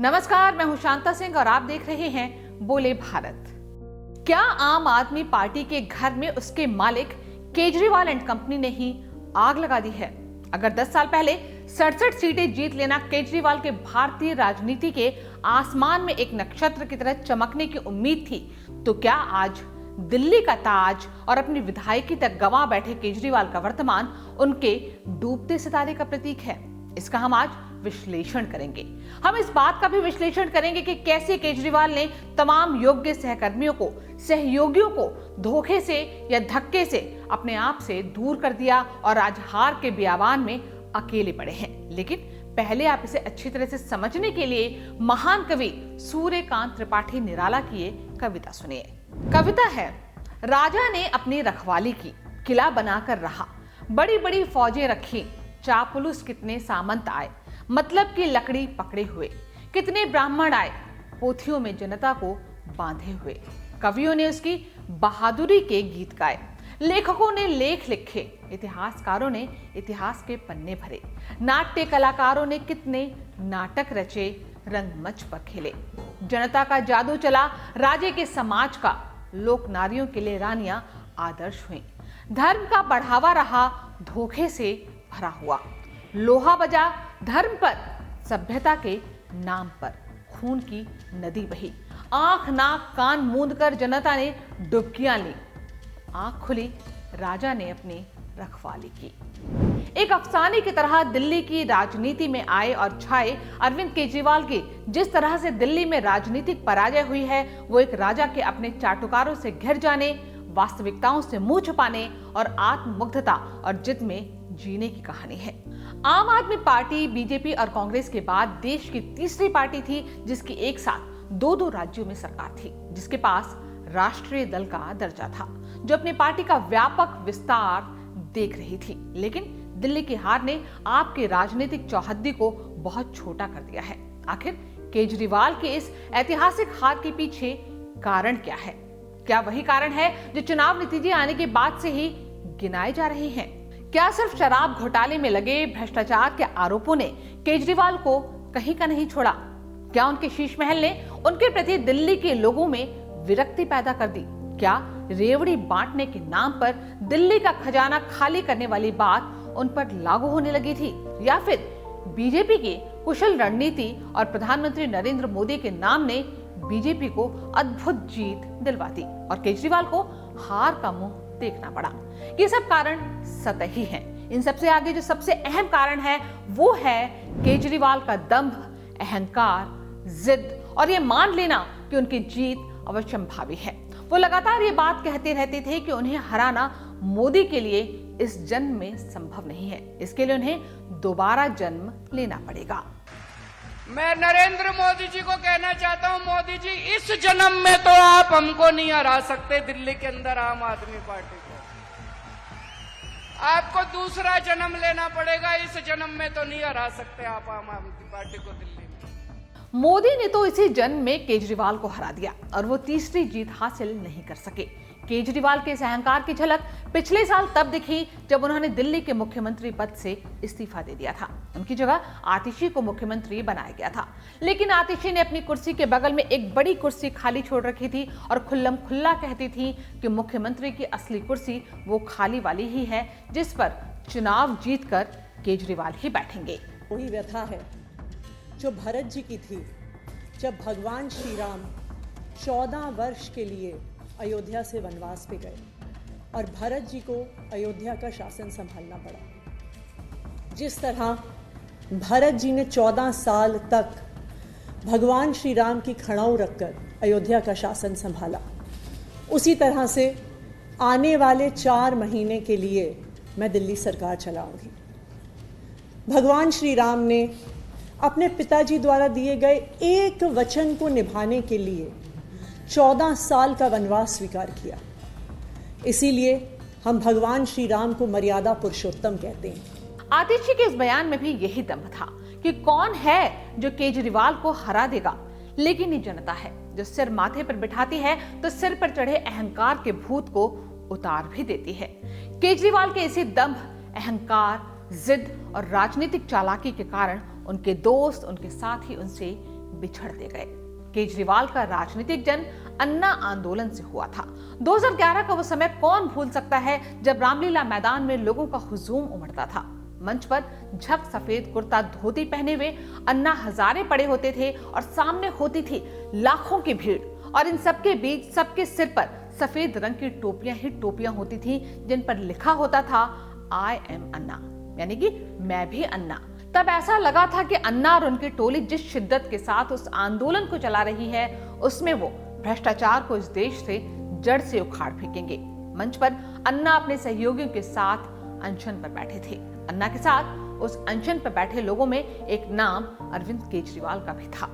नमस्कार, मैं हूं शांता सिंह और आप देख रहे हैं बोले भारत। क्या आम आदमी पार्टी के घर में उसके मालिक केजरीवाल एंड कंपनी ने ही आग लगा दी है? अगर 10 साल पहले 67 सीटें जीत लेना केजरीवाल के भारतीय राजनीति के आसमान में एक नक्षत्र की तरह चमकने की उम्मीद थी, तो क्या आज दिल्ली का ताज और अपनी विधायकी तक गंवा बैठे केजरीवाल का वर्तमान उनके डूबते सितारे का प्रतीक है? इसका हम आज विश्लेषण करेंगे। हम इस बात का भी विश्लेषण करेंगे कि कैसे केजरीवाल ने तमाम योग्य सहकर्मियों को, सहयोगियों को धोखे से या धक्के से अपने आप से दूर कर दिया और आज हार के बियाबान में अकेले पड़े हैं। लेकिन पहले आप इसे अच्छी तरह से समझने के लिए महान कवि सूर्यकांत त्रिपाठी निराला की ये कविता सुनिए। कविता है, राजा ने अपनी रखवाली की, किला बनाकर रहा, बड़ी बड़ी फौजें रखी, चापलूस कितने सामंत आए, मतलब की लकड़ी पकड़े हुए, कितने ब्राह्मण आए, पोथियों में जनता को बांधे हुए। कवियों ने उसकी बहादुरी के गीत गाए, लेखकों ने लेख लिखे, इतिहासकारों ने इतिहास के पन्ने भरे, नाट्य कलाकारों ने कितने नाटक रचे, रंगमंच पर खेले। जनता का जादू चला राजे के समाज का, लोक नारियों के लिए रानियां आदर्श हुई। धर्म का बढ़ावा रहा, धोखे से भरा हुआ, लोहा बजा धर्म पर, सभ्यता के नाम पर खून की नदी बही। आंख नाक कान मूंद कर जनता ने डुबकियां ली, आंख खुली राजा ने अपनी रखवाली की। एक अफसाने की तरह दिल्ली की राजनीति में आए और छाए अरविंद केजरीवाल की जिस तरह से दिल्ली में राजनीतिक पराजय हुई है, वो एक राजा के अपने चाटुकारों से घिर जाने, वास्तविकताओं से मुंह छुपाने और आत्ममुग्धता और जिद में जीने की कहानी है। आम आदमी पार्टी, बीजेपी और कांग्रेस के बाद देश की तीसरी पार्टी थी जिसकी एक साथ दो राज्यों में सरकार थी, जिसके पास राष्ट्रीय दल का दर्जा था, जो अपनी पार्टी का व्यापक विस्तार देख रही थी। लेकिन दिल्ली की हार ने आपके राजनीतिक चौहद्दी को बहुत छोटा कर दिया है। आखिर केजरीवाल के इस ऐतिहासिक हार के पीछे कारण क्या है? क्या वही कारण है जो चुनाव नतीजे आने के बाद से ही गिनाए जा रहे हैं? क्या सिर्फ शराब घोटाले में लगे भ्रष्टाचार के आरोपों ने केजरीवाल को कहीं का नहीं छोड़ा? क्या उनके शीश महल ने उनके प्रति दिल्ली के लोगों में विरक्ति पैदा कर दी? क्या रेवड़ी बांटने के नाम पर दिल्ली का खजाना खाली करने वाली बात उन पर लागू होने लगी थी? या फिर बीजेपी की कुशल रणनीति और प्रधानमंत्री नरेंद्र मोदी के नाम ने बीजेपी को अद्भुत जीत दिलवा दी और केजरीवाल को हार का मुंह देखना पड़ा? ये सब कारण सतही हैं। इन सबसे आगे जो सबसे अहम कारण है वो है केजरीवाल का दंभ, अहंकार, जिद और ये मान लेना कि उनकी जीत अवश्यंभावी है। वो लगातार ये बात कहते रहते थे कि उन्हें हराना मोदी के लिए इस जन्म में संभव नहीं है, इसके लिए उन्हें दोबारा जन्म लेना पड़ेगा। मैं नरेंद्र मोदी जी को कहना चाहता हूं, मोदी जी इस जन्म में तो आप हमको नहीं हरा सकते, दिल्ली के अंदर आम आदमी पार्टी को। आपको दूसरा जन्म लेना पड़ेगा, इस जन्म में तो नहीं हरा सकते आप आम आदमी पार्टी को दिल्ली में। मोदी ने तो इसी जन्म में केजरीवाल को हरा दिया और वो तीसरी जीत हासिल नहीं कर सके। केजरीवाल के इस अहंकार की झलक पिछले साल तब दिखी जब उन्होंने दिल्ली के मुख्यमंत्री पद से इस्तीफा दे दिया था। उनकी जगह आतिशी को मुख्यमंत्री बनाया गया था, लेकिन आतिशी ने अपनी कुर्सी के बगल में एक बड़ी कुर्सी खाली छोड़ रखी थी और खुल्लम खुल्ला कहती थी कि मुख्यमंत्री की असली कुर्सी वो खाली वाली ही है जिस पर चुनाव जीतकर केजरीवाल ही बैठेंगे। वही व्यथा है जो भरत जी की थी जब भगवान श्री राम 14 वर्ष के लिए अयोध्या से वनवास पे गए और भरत जी को अयोध्या का शासन संभालना पड़ा। जिस तरह भरत जी ने 14 साल तक भगवान श्री राम की खड़ाऊ रखकर अयोध्या का शासन संभाला, उसी तरह से आने वाले 4 महीने के लिए मैं दिल्ली सरकार चलाऊंगी। भगवान श्री राम ने अपने पिताजी द्वारा दिए गए एक वचन को निभाने के लिए 14 साल का वनवास स्वीकार किया। इसीलिए हम भगवान श्री राम को मर्यादा पुरुषोत्तम कहते हैं। आतिशी के इस बयान में भी यही दम था कि कौन है जो केजरीवाल को हरा देगा, लेकिन ये जनता है जो सिर माथे पर बिठाती है तो सिर पर चढ़े अहंकार के भूत को उतार भी देती है। केजरीवाल के इसी दंभ, अहंकार, जिद और राजनीतिक चालाकी के कारण उनके दोस्त, उनके साथी उनसे बिछड़ते गए। केजरीवाल का राजनीतिक जन्म अन्ना आंदोलन से हुआ था। 2011 का वो समय कौन भूल सकता है जब रामलीला मैदान में लोगों का हुजूम उमड़ता था। मंच पर झक सफेद कुर्ता धोती पहने हुए अन्ना हजारे पड़े होते थे और सामने होती थी लाखों की भीड़, और इन सबके बीच सबके सिर पर सफेद रंग की टोपियां ही टोपियां होती थी जिन पर लिखा होता था आई एम अन्ना, यानी कि मैं भी अन्ना। तब ऐसा लगा था कि अन्ना और उनकी टोली जिस शिद्दत के साथ उस आंदोलन को चला रही है उसमें वो भ्रष्टाचार को इस देश से जड़ से उखाड़ फेंकेंगे। मंच पर अन्ना अपने सहयोगियों के साथ अनशन पर बैठे थे। अन्ना के साथ उस अनशन पर बैठे लोगों में एक नाम अरविंद केजरीवाल का भी था।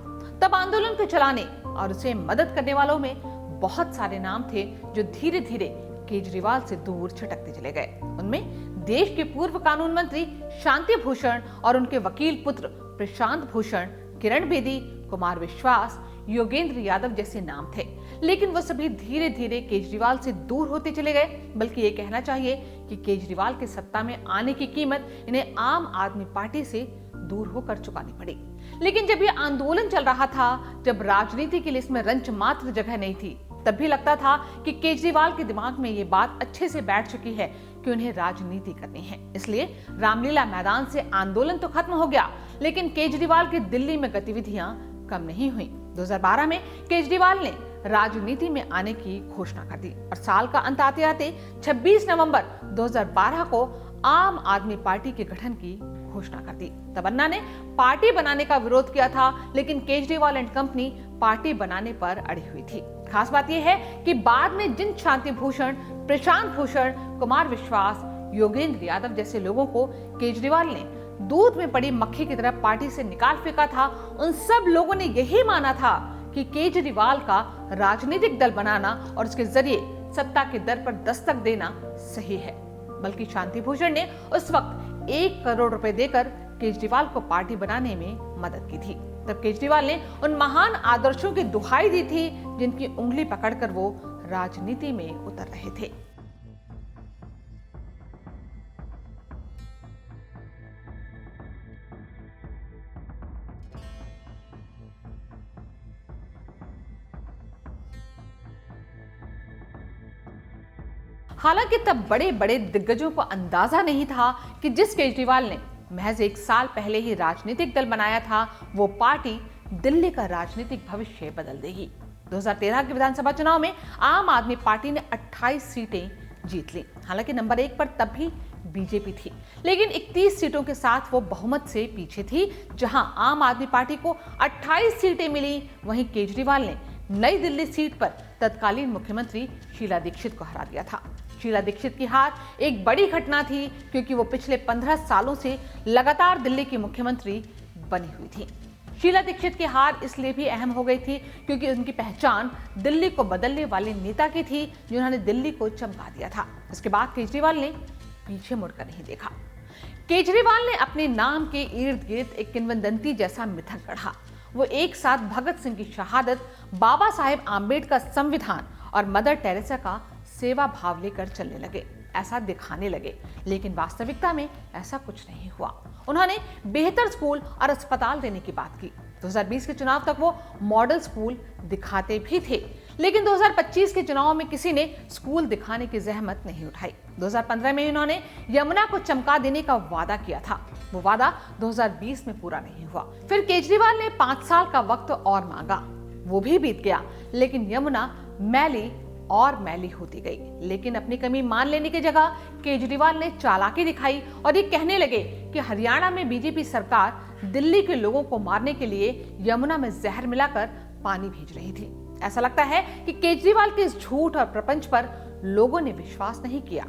तब आंदोलन को चलाने और उसे मदद करने वालों में बहुत सारे नाम थे जो धीरे धीरे केजरीवाल से दूर छिटकते चले गए। उनमें देश के पूर्व कानून मंत्री शांति भूषण और उनके वकील पुत्र प्रशांत भूषण, किरण बेदी, कुमार विश्वास, योगेंद्र यादव जैसे नाम थे। लेकिन वो सभी धीरे धीरे केजरीवाल से दूर होते चले गए। बल्कि ये कहना चाहिए कि केजरीवाल के सत्ता में आने की कीमत इन्हें आम आदमी पार्टी से दूर होकर चुकानी पड़ी। लेकिन जब ये आंदोलन चल रहा था, जब राजनीति के लिए इसमें रंच मात्र जगह नहीं थी, तब भी लगता था कि केजरीवाल के दिमाग में ये बात अच्छे से बैठ चुकी है कि उन्हें राजनीति करनी है। इसलिए रामलीला मैदान से आंदोलन तो खत्म हो गया, लेकिन केजरीवाल की दिल्ली में गतिविधियां कम नहीं हुई। 2012 में केजरीवाल ने राजनीति में आने की घोषणा कर दी और साल का अंत आते आते 26 नवंबर 2012 को आम आदमी पार्टी के गठन की घोषणा कर दी। तब अन्ना ने पार्टी बनाने का विरोध किया था, लेकिन केजरीवाल एंड कंपनी पार्टी बनाने पर अड़ी हुई थी। खास बात यह है कि बाद में जिन शांति भूषण, प्रशांत भूषण, कुमार विश्वास, योगेंद्र यादव जैसे लोगों को केजरीवाल ने दूध में पड़ी मक्खी की तरह पार्टी से निकाल फेंका था, उन सब लोगों ने यही माना था कि केजरीवाल का राजनीतिक दल बनाना और उसके जरिए सत्ता के दर पर दस्तक देना सही है। बल्कि शांति भूषण ने उस वक्त 1 करोड़ रुपए देकर केजरीवाल को पार्टी बनाने में मदद की थी। तब केजरीवाल ने उन महान आदर्शों की दुहाई दी थी जिनकी उंगली पकड़कर वो राजनीति में उतर रहे थे। हालांकि तब बड़े बड़े दिग्गजों को अंदाजा नहीं था कि जिस केजरीवाल ने महज 1 साल पहले ही राजनीतिक दल बनाया था, वो पार्टी दिल्ली का राजनीतिक भविष्य बदल देगी। 2013 के विधानसभा चुनाव में आम आदमी पार्टी ने 28 सीटें जीत ली। हालांकि नंबर 1 पर तब भी बीजेपी थी, लेकिन 31 सीटों के साथ वो बहुमत से पीछे थी। जहां आम आदमी पार्टी को 28 सीटें मिली, वहीं केजरीवाल ने नई दिल्ली सीट पर तत्कालीन मुख्यमंत्री शीला दीक्षित को हरा दिया था। शीला दीक्षित की हार एक बड़ी घटना थी, क्योंकि वो पिछले 15 सालों से लगातार दिल्ली की मुख्यमंत्री बनी हुई थी। शीला दीक्षित की हार इसलिए भी अहम हो गई थी क्योंकि उनकी पहचान दिल्ली को बदलने वाले नेता की थी, जिन्होंने दिल्ली को चमका दिया था। इसके बाद केजरीवाल ने पीछे मुड़कर नहीं देखा। केजरीवाल ने अपने नाम के इर्द गिर्द एक किंवदंती जैसा मिथक गढ़ा। वो एक साथ भगत सिंह की शहादत, बाबा साहेब आम्बेडकर संविधान और मदर टेरेसा का सेवा भाव लेकर चलने लगे, ऐसा दिखाने लगे। लेकिन वास्तविकता में ऐसा कुछ नहीं हुआ। उन्होंने बेहतर स्कूल और अस्पताल देने की बात की। 2020 के चुनाव तक वो मॉडल स्कूल दिखाते भी थे, लेकिन 2025 के चुनाव में किसी ने स्कूल दिखाने की जहमत नहीं उठाई। 2015 में उन्होंने यमुना को चमका देने का वादा किया था। वो वादा 2020 में पूरा नहीं हुआ। फिर केजरीवाल ने 5 साल का वक्त और मांगा, वो भी बीत गया, लेकिन यमुना मैली और मैली होती गई। लेकिन अपनी कमी मान लेने की जगह केजरीवाल ने चालाकी दिखाई और ये कहने लगे कि हरियाणा में बीजेपी सरकार दिल्ली के लोगों को मारने के लिए यमुना में जहर मिलाकर पानी भेज रही थी। ऐसा लगता है कि केजरीवाल के इस झूठ और प्रपंच पर लोगों ने विश्वास नहीं किया।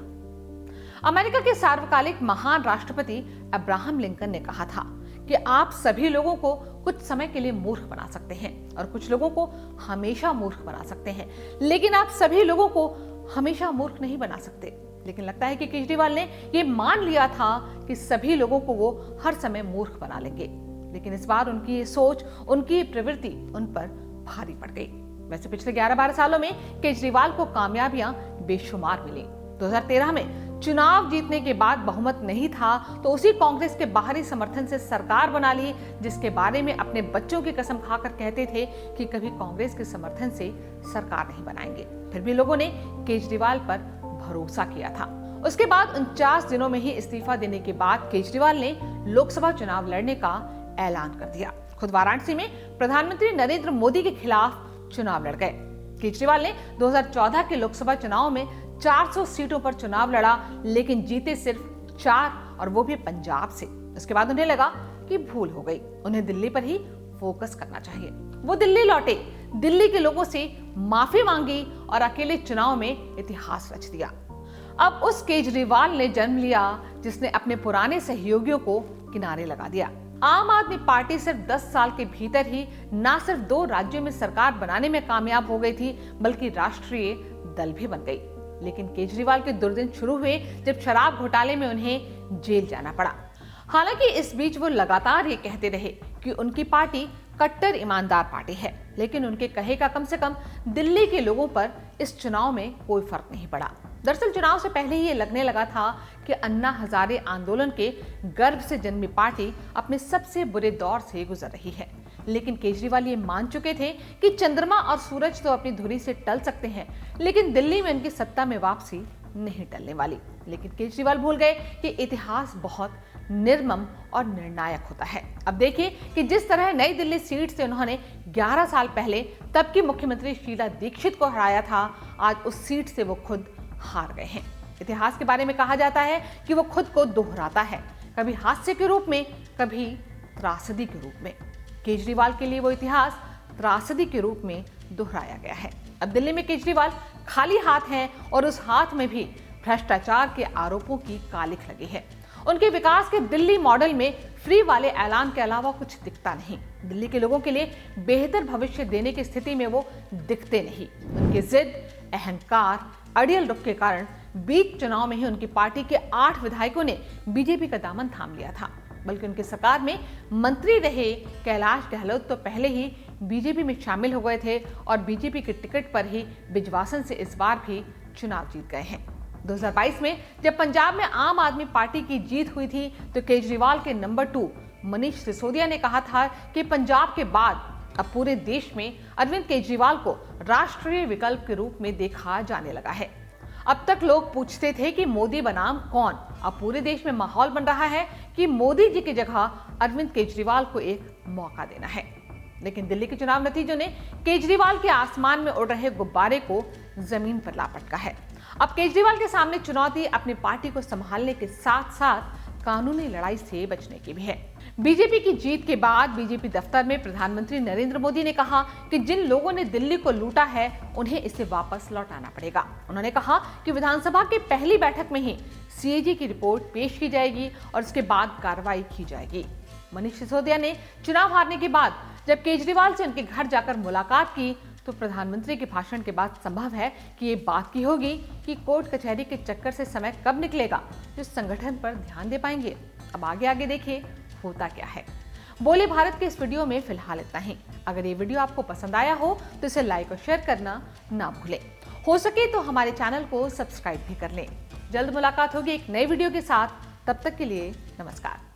अमेरिका के सार्वकालिक महान राष्ट्रपति अब्राहम लिंकन ने कहा था कि आप सभी लोगों को कुछ समय के लिए मूर्ख बना सकते हैं और कुछ लोगों को हमेशा मूर्ख बना सकते हैं, लेकिन आप सभी लोगों को हमेशा मूर्ख नहीं बना सकते। लेकिन लगता है कि केजरीवाल ने ये मान लिया था कि सभी लोगों को वो हर समय मूर्ख बना लेंगे। लेकिन इस बार उनकी ये सोच, उनकी प्रवृत्ति उन पर भारी पड़ गई। वैसे पिछले 11-12 सालों में केजरीवाल को कामयाबियां बेशुमार मिली। 2013 में चुनाव जीतने के बाद बहुमत नहीं था तो उसी कांग्रेस के बाहरी समर्थन से सरकार बना ली, जिसके बारे में अपने बच्चों की कसम खाकर कहते थे कि कभी कांग्रेस के समर्थन से सरकार नहीं बनाएंगे। फिर भी लोगों ने केजरीवाल पर भरोसा किया था। उसके बाद 49 दिनों में ही इस्तीफा देने के बाद केजरीवाल ने लोकसभा चुनाव लड़ने का ऐलान कर दिया। खुद वाराणसी में प्रधानमंत्री नरेंद्र मोदी के खिलाफ चुनाव लड़ गए। केजरीवाल ने 2014 के लोकसभा चुनाव में 400 सीटों पर चुनाव लड़ा, लेकिन जीते सिर्फ 4, और वो भी पंजाब से। उसके बाद उन्हें लगा कि भूल हो गई, उन्हें दिल्ली पर ही फोकस करना चाहिए। वो दिल्ली लौटे, दिल्ली के लोगों से माफी मांगी और अकेले चुनाव में इतिहास रच दिया। अब उस केजरीवाल ने जन्म लिया जिसने अपने पुराने सहयोगियों को किनारे लगा दिया। आम आदमी पार्टी सिर्फ 10 साल के भीतर ही न सिर्फ 2 राज्यों में सरकार बनाने में कामयाब हो गई थी, बल्कि राष्ट्रीय दल भी बन गई। लेकिन केजरीवाल के दुर्दिन शुरू हुए जब शराब घोटाले में उन्हें जेल जाना पड़ा। हालांकि इस बीच वो लगातार ये कहते रहे कि उनकी पार्टी कट्टर ईमानदार पार्टी है, लेकिन उनके कहे का कम से कम दिल्ली के लोगों पर इस चुनाव में कोई फर्क नहीं पड़ा। दरअसल चुनाव से पहले ही ये लगने लगा था कि अन्ना हजारे आंदोलन के गर्भ से जन्मी पार्टी अपने सबसे बुरे दौर से गुजर रही है। लेकिन केजरीवाल ये मान चुके थे कि चंद्रमा और सूरज तो अपनी धुरी से टल सकते हैं, लेकिन दिल्ली में उनकी सत्ता में वापसी नहीं टलने वाली। लेकिन केजरीवाल भूल गए कि इतिहास बहुत निर्मम और निर्णायक होता है। अब देखिए कि जिस तरह नई दिल्ली सीट से उन्होंने 11 साल पहले तब की मुख्यमंत्री शीला दीक्षित को हराया था, आज उस सीट से वो खुद हार गए हैं। इतिहास के बारे में कहा जाता है कि वो खुद को दोहराता है, कभी हास्य के रूप में, कभी त्रासदी के रूप में। केजरीवाल के लिए वो इतिहास त्रासदी के रूप में दोहराया गया है। अब दिल्ली में केजरीवाल खाली हाथ हैं और उस हाथ में भी भ्रष्टाचार के आरोपों की कालिख लगी है। उनके विकास के दिल्ली मॉडल में फ्री वाले ऐलान के अलावा कुछ दिखता नहीं। दिल्ली के लोगों के लिए बेहतर भविष्य देने की स्थिति में वो दिखते नहीं। उनकी जिद, अहंकार, अड़ियल रुख के कारण बीच चुनाव में ही उनकी पार्टी के 8 विधायकों ने बीजेपी का दामन थाम लिया था। बल्कि उनकी सरकार में मंत्री रहे कैलाश गहलोत तो पहले ही बीजेपी में शामिल हो गए थे और बीजेपी के टिकट पर ही बिजवासन से इस बार भी चुनाव जीत गए हैं। 2022 में जब पंजाब में आम आदमी पार्टी की जीत हुई थी तो केजरीवाल के नंबर 2 मनीष सिसोदिया ने कहा था कि पंजाब के बाद अब पूरे देश में अरविंद केजरीवाल को राष्ट्रीय विकल्प के रूप में देखा जाने लगा है। अब तक लोग पूछते थे कि मोदी बनाम कौन। अब पूरे देश में माहौल बन रहा है कि मोदी जी की जगह अरविंद केजरीवाल को एक मौका देना है। लेकिन दिल्ली के चुनाव नतीजों ने केजरीवाल के आसमान में उड़ रहे गुब्बारे को जमीन पर ला पटका है। अब केजरीवाल के सामने चुनौती अपनी पार्टी को संभालने के साथ साथ कानूनी लड़ाई से बचने की भी है। बीजेपी की जीत के बाद बीजेपी दफ्तर में प्रधानमंत्री नरेंद्र मोदी ने कहा कि जिन लोगों ने दिल्ली को लूटा है उन्हें इसे वापस लौटाना पड़ेगा। उन्होंने कहा कि विधानसभा की पहली बैठक में ही सीएजी की रिपोर्ट पेश की जाएगी और उसके बाद कार्रवाई की जाएगी। मनीष सिसोदिया ने चुनाव हारने के बाद जब केजरीवाल से उनके घर जाकर मुलाकात की तो प्रधानमंत्री के भाषण के बाद संभव है कि ये बात की होगी कि कोर्ट कचहरी के चक्कर से समय कब निकलेगा जो संगठन पर ध्यान दे पाएंगे। अब आगे देखिए होता क्या है। बोले भारत के इस वीडियो में फिलहाल इतना ही। अगर ये वीडियो आपको पसंद आया हो तो इसे लाइक और शेयर करना ना भूलें। हो सके तो हमारे चैनल को सब्सक्राइब भी कर लें। जल्द मुलाकात होगी एक नए वीडियो के साथ। तब तक के लिए नमस्कार।